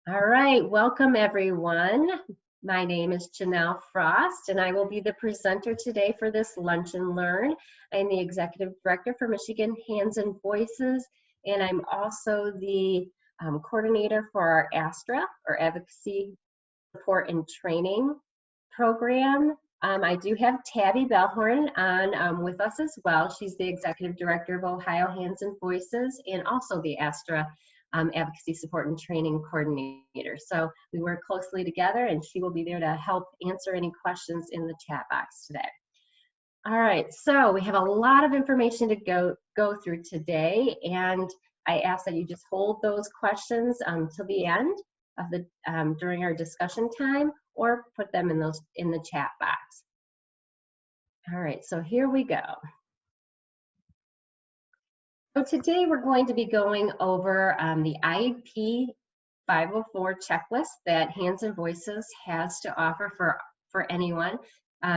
All right, welcome everyone. My name is Janelle Frost, and I will be the presenter today for this Lunch and Learn. I'm the Executive Director for Michigan Hands and Voices, and I'm also the coordinator for our ASTRA, or Advocacy Support and Training Program. I do have Tabby Bellhorn on with us as well. She's the Executive Director of Ohio Hands and Voices and also the ASTRA Advocacy Support and Training Coordinator. So we work closely together, and she will be there to help answer any questions in the chat box today. All right, so we have a lot of information to go through today, and I ask that you just hold those questions till the end of the during our discussion time, or put them in the chat box. All right, so here we go. So today we're going to be going over the IEP 504 checklist that Hands and Voices has to offer for anyone.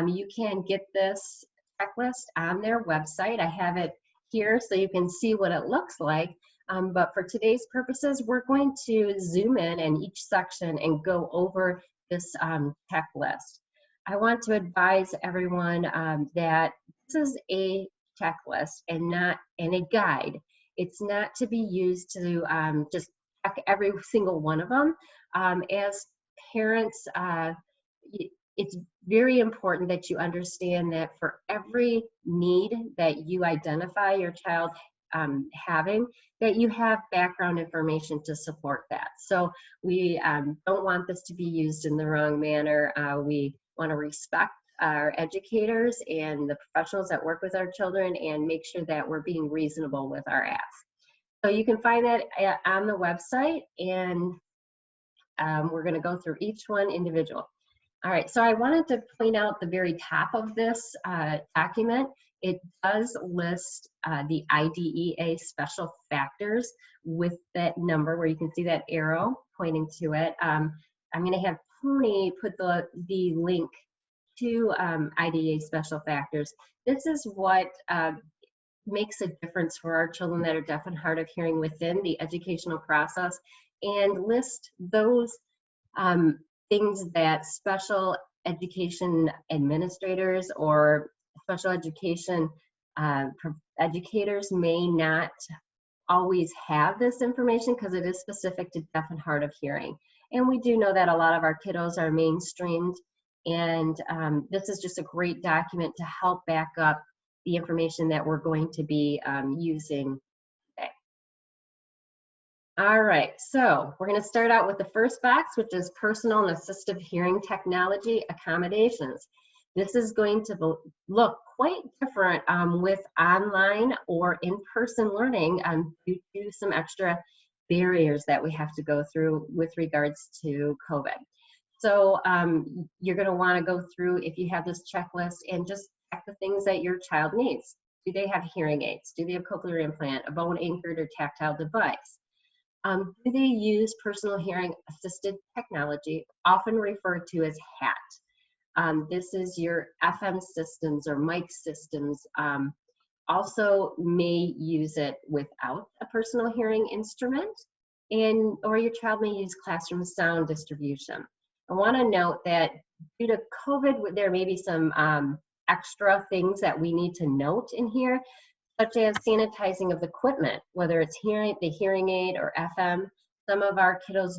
You can get this checklist on their website. I have it here so you can see what it looks like. But for today's purposes, we're going to zoom in each section and go over this checklist. I want to advise everyone that this is a checklist and a guide. It's not to be used to just check every single one of them. As parents, it's very important that you understand that for every need that you identify your child having, that you have background information to support that. So we don't want this to be used in the wrong manner. We want to respect our educators and the professionals that work with our children and make sure that we're being reasonable with our asks. So you can find that on the website, and we're going to go through each one individual. All right, so I wanted to point out the very top of this document. It does list the IDEA special factors with that number where you can see that arrow pointing to it. I'm going to have Tony put the link to IDEA special factors. This is what makes a difference for our children that are deaf and hard of hearing within the educational process, and list those things that special education administrators or special education educators may not always have this information because it is specific to deaf and hard of hearing. And we do know that a lot of our kiddos are mainstreamed, and this is just a great document to help back up the information that we're going to be using today. All right, so we're going to start out with the first box, which is personal and assistive hearing technology accommodations. This is going to look quite different with online or in-person learning due to some extra barriers that we have to go through with regards to COVID. So you're going to want to go through, if you have this checklist, and just check the things that your child needs. Do they have hearing aids? Do they have cochlear implant, a bone-anchored or tactile device? Do they use personal hearing assisted technology, often referred to as HAT? This is your FM systems or mic systems. Also may use it without a personal hearing instrument, or your child may use classroom sound distribution. I want to note that due to COVID, there may be some extra things that we need to note in here, such as sanitizing of equipment, whether it's the hearing aid or FM. Some of our kiddos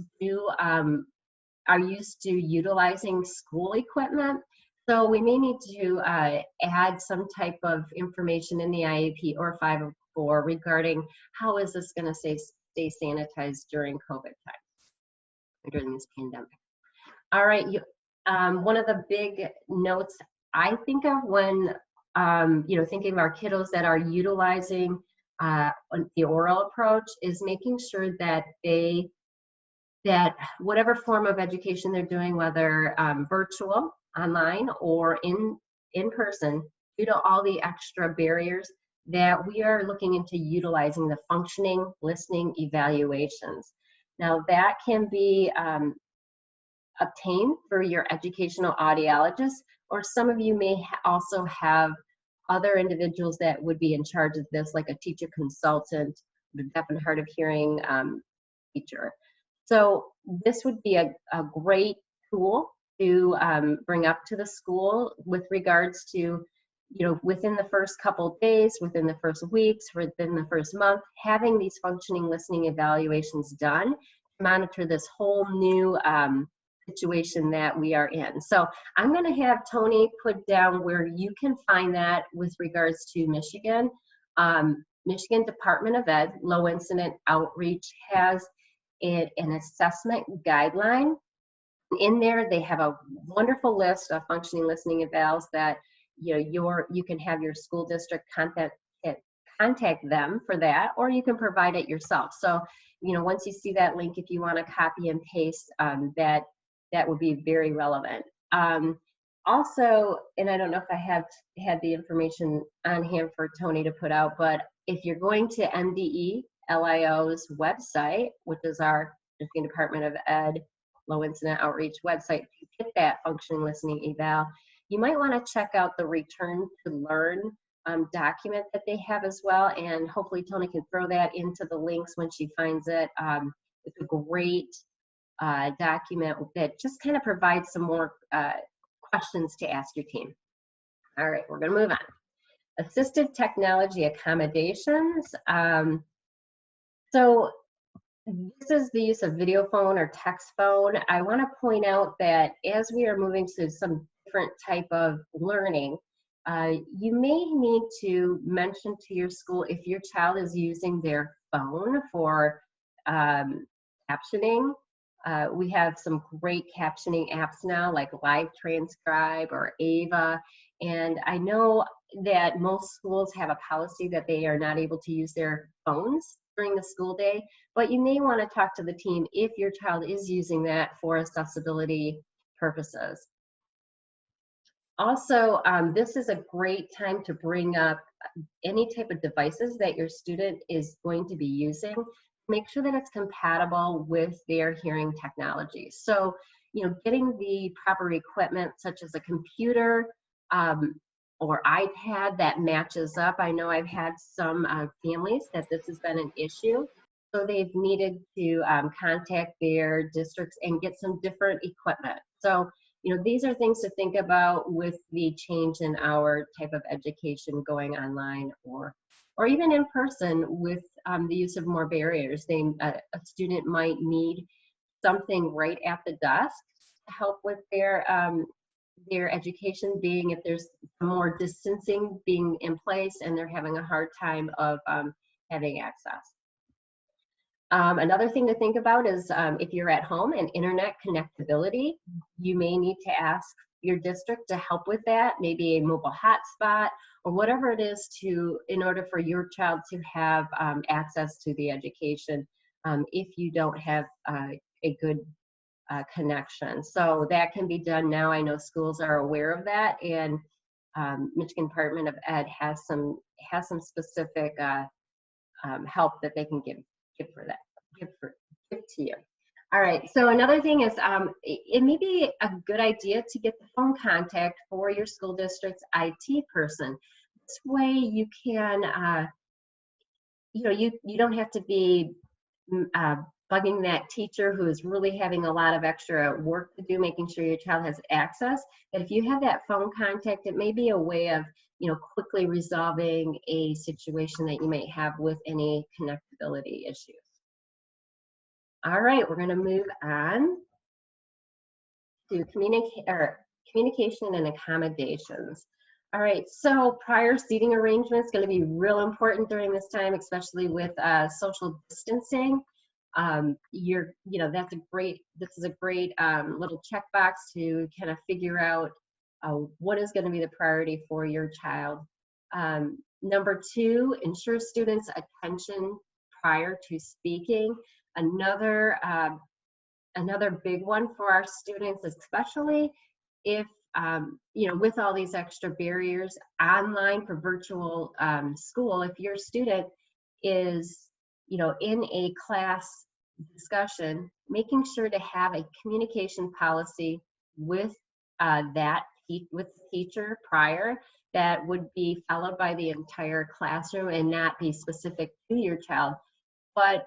are used to utilizing school equipment, so we may need to add some type of information in the IEP or 504 regarding how is this going to stay sanitized during COVID time, during this pandemic. All right, one of the big notes I think of when thinking of our kiddos that are utilizing the oral approach is making sure that whatever form of education they're doing, whether virtual, online, or in person, due to all the extra barriers, that we are looking into utilizing the functioning listening evaluations. Now that can be obtained through your educational audiologist, or some of you may also have other individuals that would be in charge of this, like a teacher consultant, the deaf and hard of hearing teacher. So this would be a great tool to bring up to the school with regards to, within the first couple days, within the first weeks, within the first month, having these functioning listening evaluations done to monitor this whole new situation that we are in. So I'm going to have Tony put down where you can find that with regards to Michigan. Michigan Department of Ed Low Incident Outreach has an assessment guideline. In there, they have a wonderful list of functioning listening evals that you can have your school district contact them for that, or you can provide it yourself. So once you see that link, if you want to copy and paste, that would be very relevant. Also, and I don't know if I have had the information on hand for Tony to put out, but if you're going to MDE LIO's website, which is our Michigan Department of Ed Low Incident Outreach website, if you get that functioning listening eval, you might want to check out the Return to Learn document that they have as well, and hopefully Tony can throw that into the links when she finds it. It's a great document that just kind of provides some more questions to ask your team. All right, we're going to move on. Assistive technology accommodations. So this is the use of video phone or text phone. I want to point out that as we are moving to some different type of learning, you may need to mention to your school if your child is using their phone for captioning. We have some great captioning apps now like Live Transcribe or Ava, and I know that most schools have a policy that they are not able to use their phones during the school day, but you may want to talk to the team if your child is using that for accessibility purposes. Also, this is a great time to bring up any type of devices that your student is going to be using. Make sure that it's compatible with their hearing technology. So, getting the proper equipment such as a computer or iPad that matches up. I know I've had some families that this has been an issue. So they've needed to contact their districts and get some different equipment. So, these are things to think about with the change in our type of education going online or even in person with the use of more barriers. A student might need something right at the desk to help with their education, being if there's more distancing being in place and they're having a hard time of having access. Another thing to think about is if you're at home and internet connectability, you may need to ask your district to help with that, maybe a mobile hotspot or whatever it is in order for your child to have access to the education if you don't have a good connection. So that can be done now. I know schools are aware of that, and Michigan Department of Ed has some specific help that they can give to you. All right, so another thing is it may be a good idea to get the phone contact for your school district's IT person. This way you can, you don't have to be bugging that teacher who is really having a lot of extra work to do, making sure your child has access. But if you have that phone contact, it may be a way of quickly resolving a situation that you may have with any connectability issues. All right, we're going to move on to communication and accommodations. All right, so prior seating arrangement is going to be real important during this time, especially with social distancing. This is a great little checkbox to kind of figure out what is going to be the priority for your child. Number 2, ensure students' attention prior to speaking. Another big one for our students, especially if with all these extra barriers online for virtual school, if your student is in a class discussion, making sure to have a communication policy with with the teacher prior that would be followed by the entire classroom and not be specific to your child. But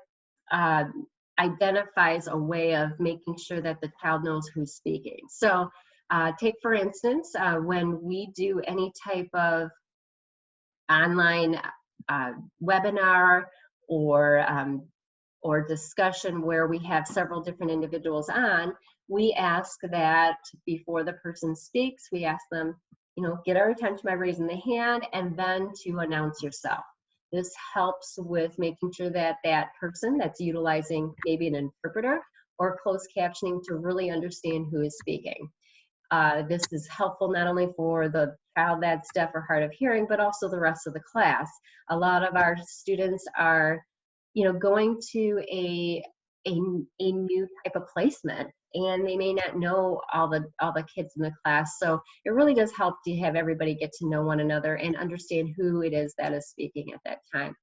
identifies a way of making sure that the child knows who's speaking. So take for instance, when we do any type of online webinar or discussion where we have several different individuals on, we ask that before the person speaks, we ask them, get our attention by raising the hand and then to announce yourself. This helps with making sure that that person that's utilizing maybe an interpreter or closed captioning to really understand who is speaking. This is helpful not only for the child that's deaf or hard of hearing, but also the rest of the class. A lot of our students are, going to a new type of placement, and they may not know all the kids in the class. So it really does help to have everybody get to know one another and understand who it is that is speaking at that time.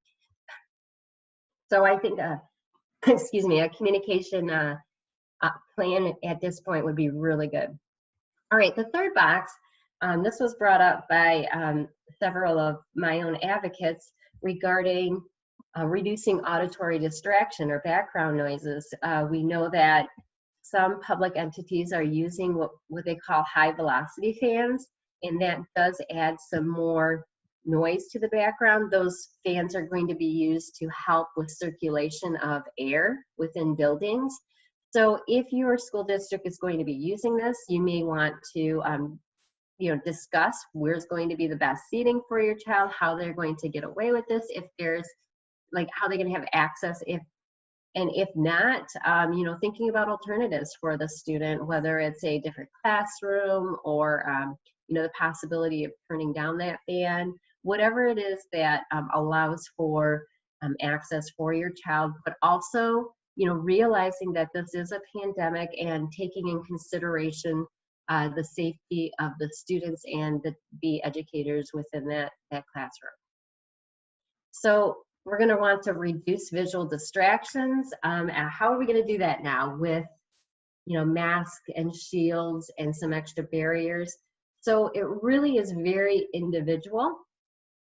So I think, excuse me, a communication plan at this point would be really good. All right, the third box, this was brought up by several of my own advocates regarding reducing auditory distraction or background noises. We know that some public entities are using what they call high velocity fans, and that does add some more noise to the background. Those fans are going to be used to help with circulation of air within buildings. So if your school district is going to be using this, you may want to discuss where's going to be the best seating for your child, how they're going to get away with this, if there's how they're going to have access, if not, thinking about alternatives for the student, whether it's a different classroom or the possibility of turning down that fan, whatever it is that allows for access for your child, but also realizing that this is a pandemic and taking in consideration the safety of the students and the educators within that classroom. So we're going to want to reduce visual distractions. How are we going to do that now with masks and shields and some extra barriers? So it really is very individual.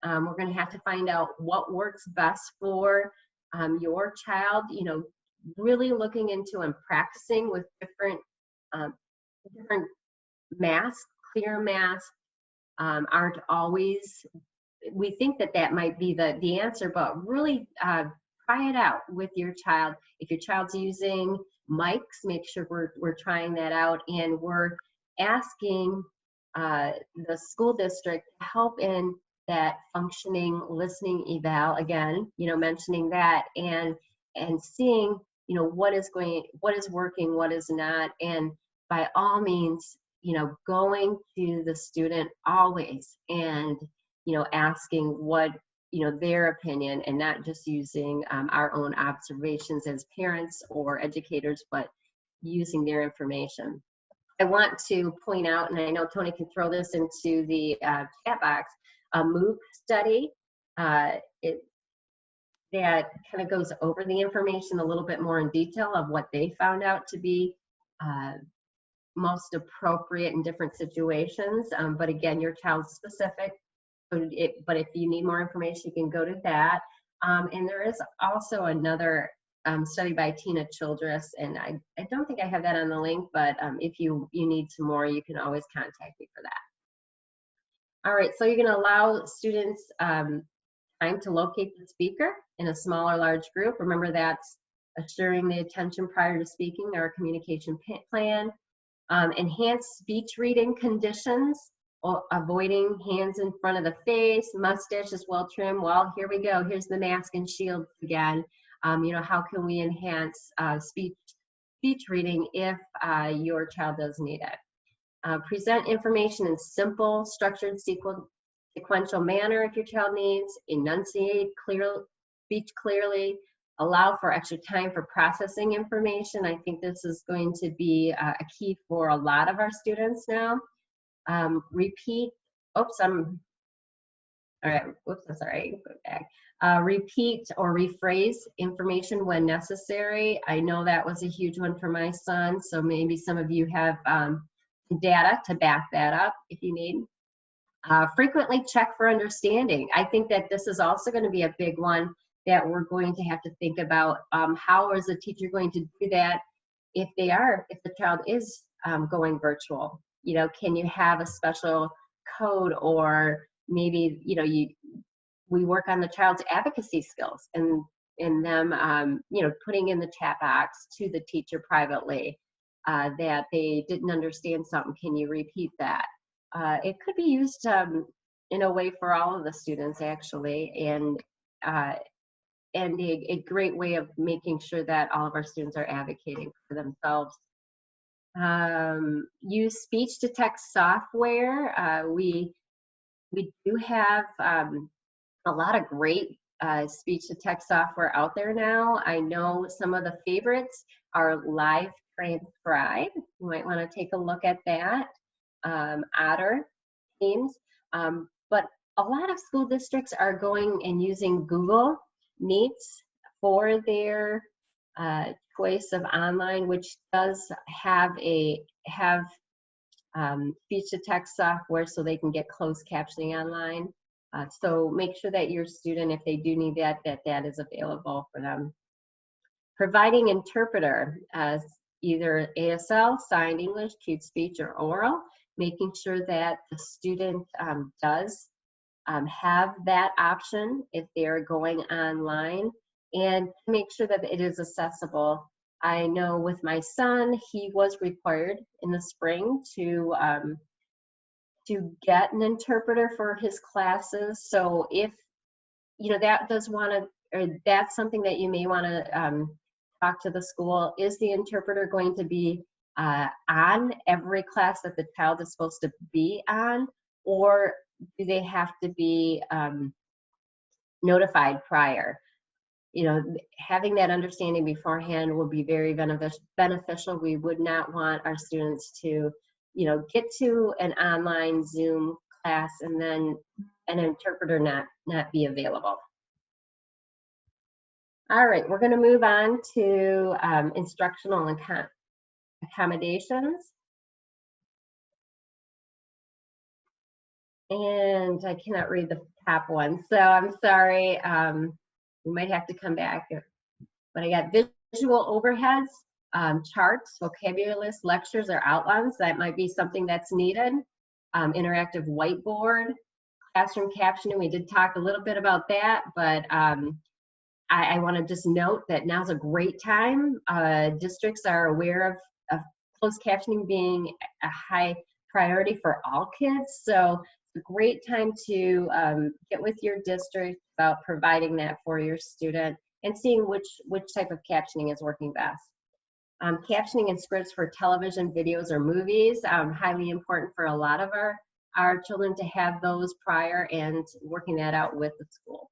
We're going to have to find out what works best for your child, really looking into and practicing with different masks. Clear masks aren't always, we think that might be the answer, but really try it out with your child. If your child's using mics, make sure we're trying that out, and we're asking the school district to help in that functioning listening eval, again, mentioning that and seeing what is working, what is not, and by all means going to the student always and asking what their opinion, and not just using our own observations as parents or educators, but using their information. I want to point out, and I know Tony can throw this into the chat box, a MOOC study that kind of goes over the information a little bit more in detail of what they found out to be most appropriate in different situations. But again, your child's specific. But if you need more information, you can go to that. And there is also another study by Tina Childress, and I don't think I have that on the link, but if you need some more, you can always contact me for that. All right, so you're going to allow students time to locate the speaker in a small or large group. Remember, that's assuring the attention prior to speaking, our communication plan. Enhanced speech reading conditions, or avoiding hands in front of the face, mustache is well trimmed. Well, here we go. Here's the mask and shield again. How can we enhance speech reading if your child does need it? Present information in simple, structured, sequential manner if your child needs. Enunciate speech clearly. Allow for extra time for processing information. I think this is going to be a key for a lot of our students now. Repeat, all right, whoops, I'm sorry, go back. Repeat or rephrase information when necessary. I know that was a huge one for my son, so maybe some of you have data to back that up if you need. Frequently check for understanding. I think that this is also going to be a big one that we're going to have to think about. How is the teacher going to do that if the child is going virtual? You know, can you have a special code, or maybe, you know, we work on the child's advocacy skills and them, you know, putting in the chat box to the teacher privately that they didn't understand something. Can you repeat that? It could be used in a way for all of the students, actually, and a great way of making sure that all of our students are advocating for themselves. Use speech to text software. We do have a lot of great speech to text software out there now. I know some of the favorites are Live Transcribe. You might want to take a look at that. Otter, Teams. But a lot of school districts are going and using Google Meets for their choice of online, which does have speech to text software so they can get closed captioning online. So make sure that your student, if they do need that is available for them. Providing interpreter, either ASL, signed English, cute speech, or oral, making sure that the student does have that option if they're going online, and make sure that it is accessible. I know with my son, he was required in the spring to get an interpreter for his classes. So if, you know, that does want to, or that's something that you may want to talk to the school. Is the interpreter going to be on every class that the child is supposed to be on, or do they have to be notified prior? You know, having that understanding beforehand will be very beneficial. We would not want our students to, you know, get to an online Zoom class and then an interpreter not be available. All right, we're going to move on to instructional accommodations. And I cannot read the top one, so I'm sorry. We might have to come back. But I got visual overheads, charts, vocabulary lists, lectures, or outlines. That might be something that's needed. Interactive whiteboard, classroom captioning. We did talk a little bit about that, but I want to just note that now's a great time. Districts are aware of closed captioning being a high priority for all kids. So it's a great time to get with your district about providing that for your student and seeing which type of captioning is working best. Captioning and scripts for television, videos, or movies, highly important for a lot of our children to have those prior, and working that out with the school.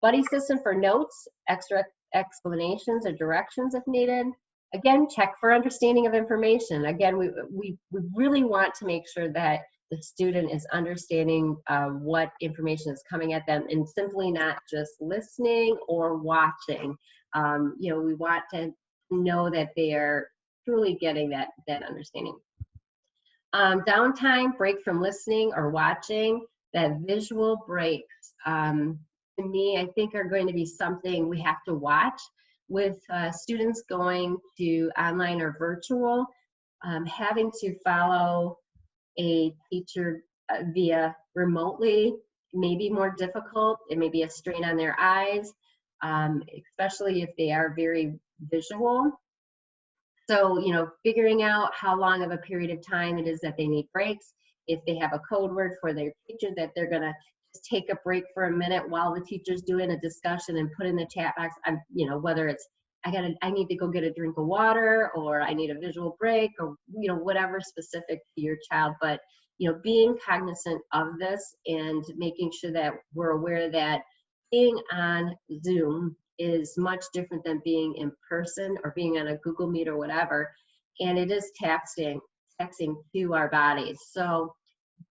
Buddy system for notes, extra explanations or directions if needed. Again, check for understanding of information. Again, we really want to make sure that the student is understanding what information is coming at them, and simply not just listening or watching. You know, we want to know that they are truly getting that understanding. Downtime, break from listening or watching, that visual breaks, to me, I think are going to be something we have to watch with students going to online or virtual. Having to follow a teacher via remotely may be more difficult. It may be a strain on their eyes, especially if they are very visual. So, you know, figuring out how long of a period of time it is that they need breaks. If they have a code word for their teacher that they're going to just take a break for a minute while the teacher's doing a discussion, and put in the chat box, you know, whether it's I need to go get a drink of water, or I need a visual break, or, you know, whatever specific to your child. But, you know, being cognizant of this and making sure that we're aware that being on Zoom is much different than being in person or being on a Google Meet or whatever. And it is taxing to our bodies. So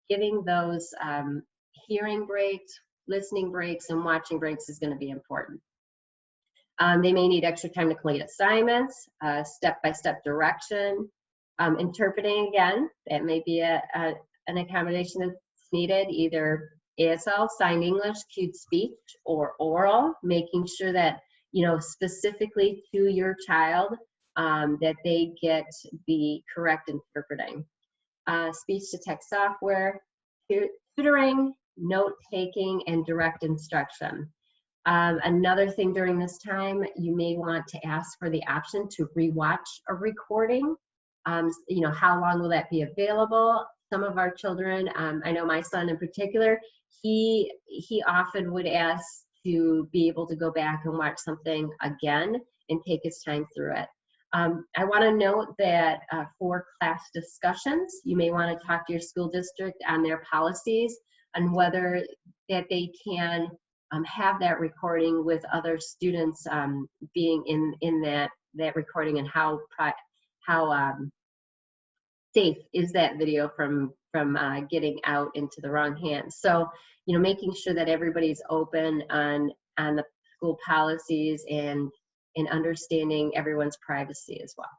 giving those hearing breaks, listening breaks, and watching breaks is going to be important. They may need extra time to complete assignments, step-by-step direction, interpreting again. That may be an accommodation that's needed, either ASL, sign English, cued speech, or oral, making sure that, specifically to your child, that they get the correct interpreting. Speech-to-text software, tutoring, note-taking, and direct instruction. Another thing during this time, you may want to ask for the option to rewatch a recording. How long will that be available? Some of our children, I know my son in particular, he often would ask to be able to go back and watch something again and take his time through it. I want to note that for class discussions, you may want to talk to your school district on their policies and whether that they can have that recording with other students being in that recording, and how safe is that video from getting out into the wrong hands. So, making sure that everybody's open on the school policies and understanding everyone's privacy as well.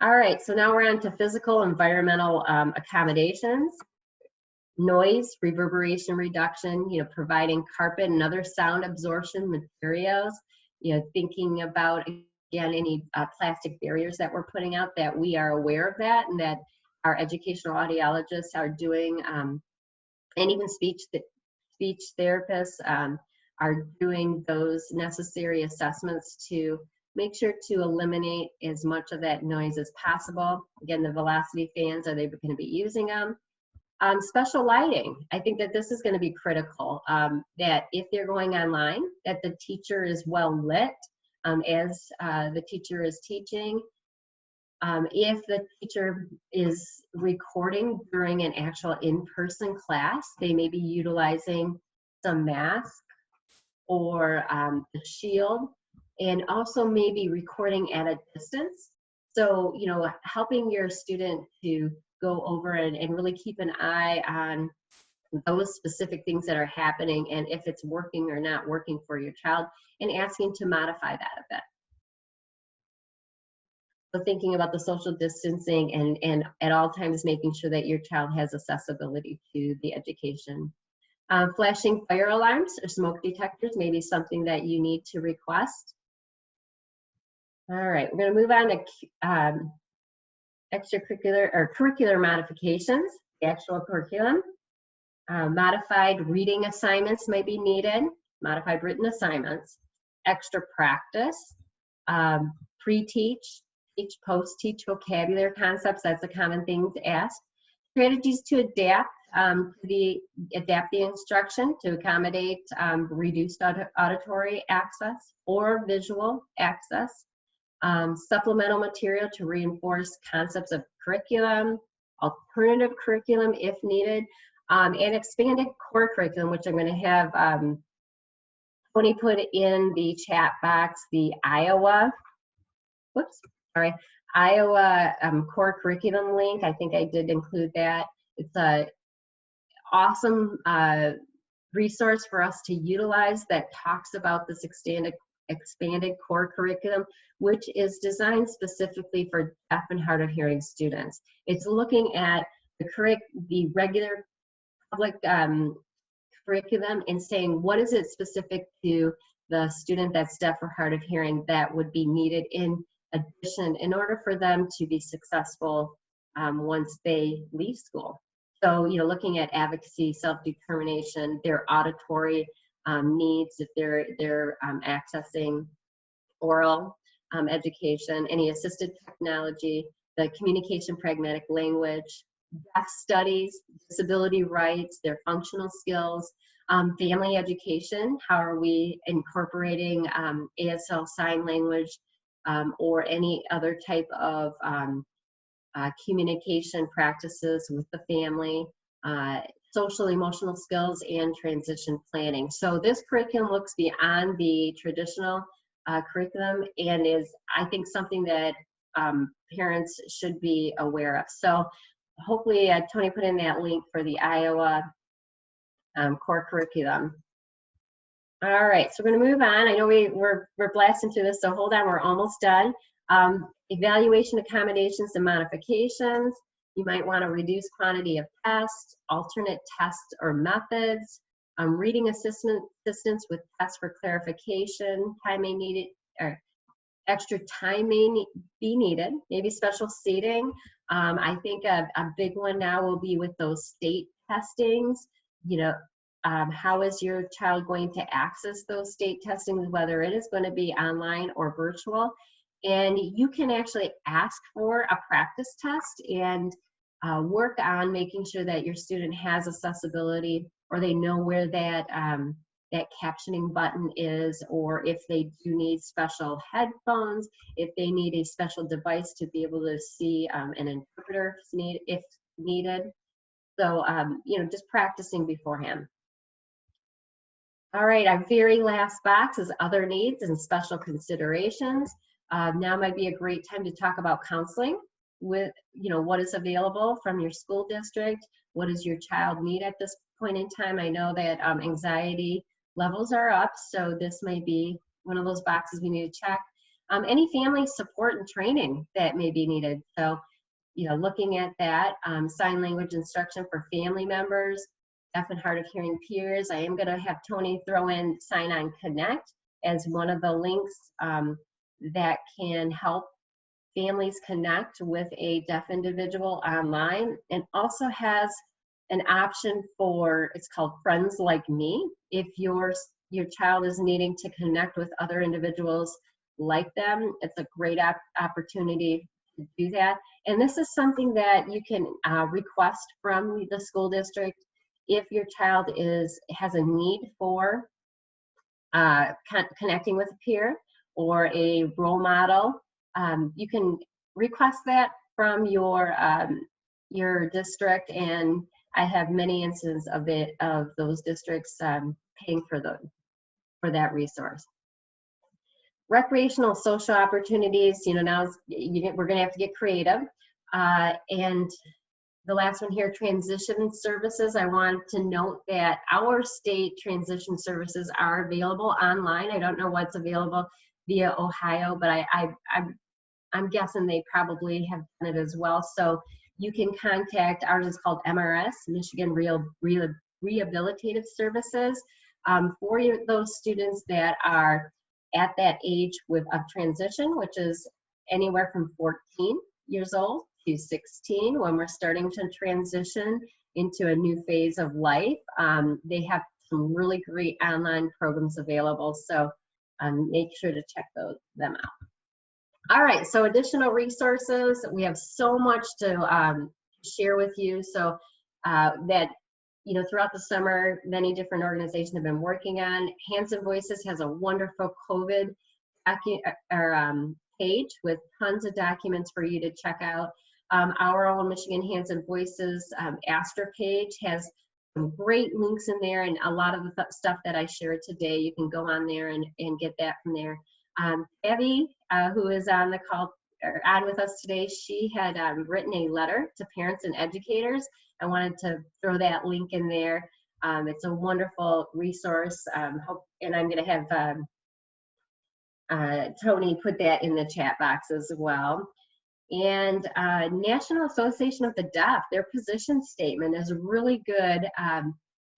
All right, so now we're on to physical environmental accommodations. Noise, reverberation reduction, providing carpet and other sound absorption materials, thinking about, again, any plastic barriers that we're putting out, that we are aware of that, and that our educational audiologists are doing, and even speech therapists are doing those necessary assessments to make sure to eliminate as much of that noise as possible. Again, the velocity fans, are they going to be using them? Special lighting. I think that this is going to be critical, that if they're going online, that the teacher is well lit as the teacher is teaching. If the teacher is recording during an actual in-person class, they may be utilizing some mask or the shield, and also maybe recording at a distance. So, helping your student to go over and really keep an eye on those specific things that are happening, and if it's working or not working for your child, and asking to modify that a bit. So thinking about the social distancing and at all times making sure that your child has accessibility to the education. Flashing fire alarms or smoke detectors may be something that you need to request. All right, we're going to move on to extracurricular or curricular modifications, the actual curriculum. Modified reading assignments may be needed, modified written assignments, extra practice, pre-teach, teach, post-teach vocabulary concepts, that's a common thing to ask. Strategies to adapt the instruction to accommodate reduced auditory access or visual access. Supplemental material to reinforce concepts of curriculum, alternative curriculum if needed, and expanded core curriculum, which I'm going to have Tony put in the chat box, the Iowa core curriculum link. I think I did include that. It's a awesome resource for us to utilize that talks about this expanded core curriculum, which is designed specifically for deaf and hard of hearing students. It's looking at the regular public curriculum and saying, what is it specific to the student that's deaf or hard of hearing that would be needed in addition in order for them to be successful once they leave school. So, looking at advocacy, self-determination, their auditory needs, if they're accessing oral education, any assisted technology, the communication pragmatic language, deaf studies, disability rights, their functional skills, family education, how are we incorporating ASL sign language or any other type of communication practices with the family, social emotional skills, and transition planning. So this curriculum looks beyond the traditional curriculum and is, I think, something that parents should be aware of. So hopefully Tony put in that link for the Iowa core curriculum. All right, so we're going to move on. I know we're blasting through this, so hold on, we're almost done. Evaluation, accommodations, and modifications. You might want to reduce quantity of tests, alternate tests or methods, reading assistance with tests for clarification, time may need it, or extra time may be needed, maybe special seating. I think a big one now will be with those state testings. You know, how is your child going to access those state testings, whether it is going to be online or virtual? And you can actually ask for a practice test and work on making sure that your student has accessibility, or they know where that that captioning button is, or if they do need special headphones, if they need a special device to be able to see an interpreter if needed. So, you know, just practicing beforehand. All right, our very last box is other needs and special considerations. Now might be a great time to talk about counseling with, you know, what is available from your school district. What does your child need at this point in time? I know that anxiety levels are up, so this may be one of those boxes we need to check. Any family support and training that may be needed. So, you know, looking at that, sign language instruction for family members, deaf and hard of hearing peers. I am going to have Tony throw in Sign On Connect as one of the links that can help families connect with a deaf individual online, and also has an option for, it's called Friends Like Me. If your child is needing to connect with other individuals like them, it's a great opportunity to do that. And this is something that you can request from the school district if your child has a need for connecting with a peer or a role model. You can request that from your district, and I have many instances of those districts paying for that resource. Recreational social opportunities, you know, now we're going to have to get creative. And the last one here, transition services. I want to note that our state transition services are available online. I don't know what's available via Ohio, but I'm guessing they probably have done it as well. So you can contact, ours is called MRS, Michigan Rehabilitative Services, for those students that are at that age of transition, which is anywhere from 14 years old to 16, when we're starting to transition into a new phase of life. They have some really great online programs available, so make sure to check them out. All right, so additional resources. We have so much to share with you, so that, you know, throughout the summer, many different organizations have been working on. Hands and Voices has a wonderful COVID page with tons of documents for you to check out. Our own Michigan Hands and Voices Astra page has some great links in there, and a lot of the stuff that I shared today, you can go on there and get that from there. Abby, who is on the call or on with us today, she had written a letter to parents and educators. I wanted to throw that link in there. It's a wonderful resource, and I'm going to have Tony put that in the chat box as well. And National Association of the Deaf, their position statement is really good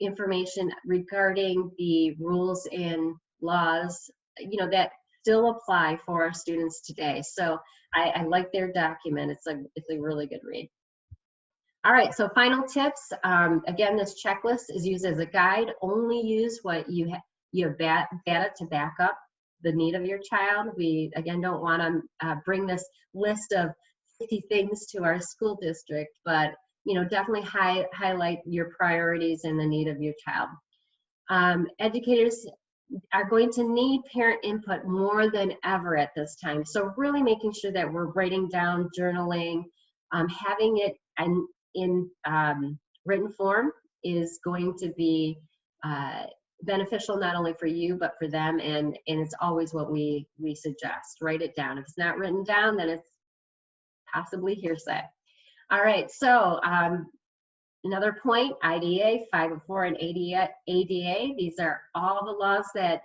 information regarding the rules and laws, you know, that still apply for our students today. So I like their document. It's a really good read. All right, so final tips. Again, this checklist is used as a guide. Only use what you have data to back up the need of your child. We, again, don't want to bring this list of 50 things to our school district, but, you know, definitely highlight your priorities and the need of your child. Educators are going to need parent input more than ever at this time. So really making sure that we're writing down, journaling, having it in written form is going to be beneficial not only for you, but for them, and it's always what we suggest. Write it down. If it's not written down, then it's possibly hearsay. All right, so another point, IDA, 504, and ADA, these are all the laws that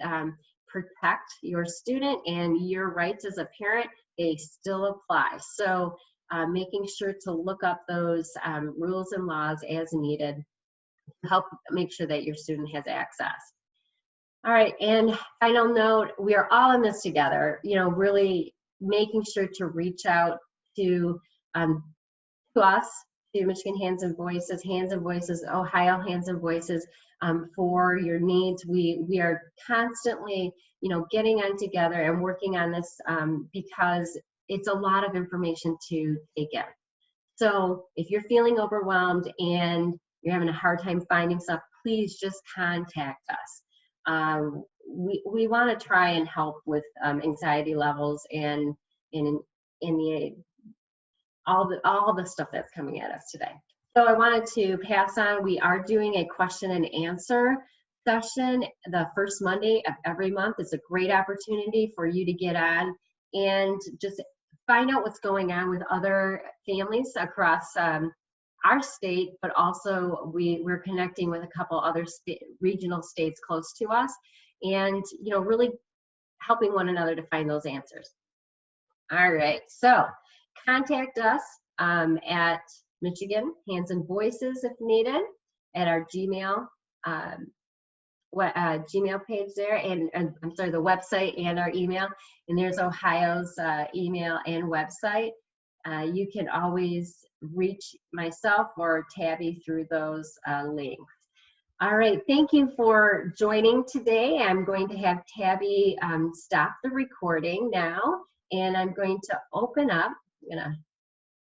protect your student and your rights as a parent. They still apply. So making sure to look up those rules and laws as needed to help make sure that your student has access. All right, and final note, we are all in this together, you know, really making sure to reach out to us, to Michigan Hands and Voices, Ohio Hands and Voices, for your needs. We are constantly, you know, getting on together and working on this because it's a lot of information to take in. So if you're feeling overwhelmed and you're having a hard time finding stuff, please just contact us. We want to try and help with anxiety levels and in the all the stuff that's coming at us today. So I wanted to pass on, we are doing a question and answer session the first Monday of every month. It's a great opportunity for you to get on and just find out what's going on with other families across our state, but also we're connecting with a couple other regional states close to us, and you know, really helping one another to find those answers. All right, so contact us at Michigan Hands and Voices if needed, at our Gmail Gmail page there, and I'm sorry, the website and our email, and there's Ohio's email and website. You can always reach myself or Tabby through those links. All right, thank you for joining today. I'm going to have Tabby stop the recording now, and I'm going to open up. I'm gonna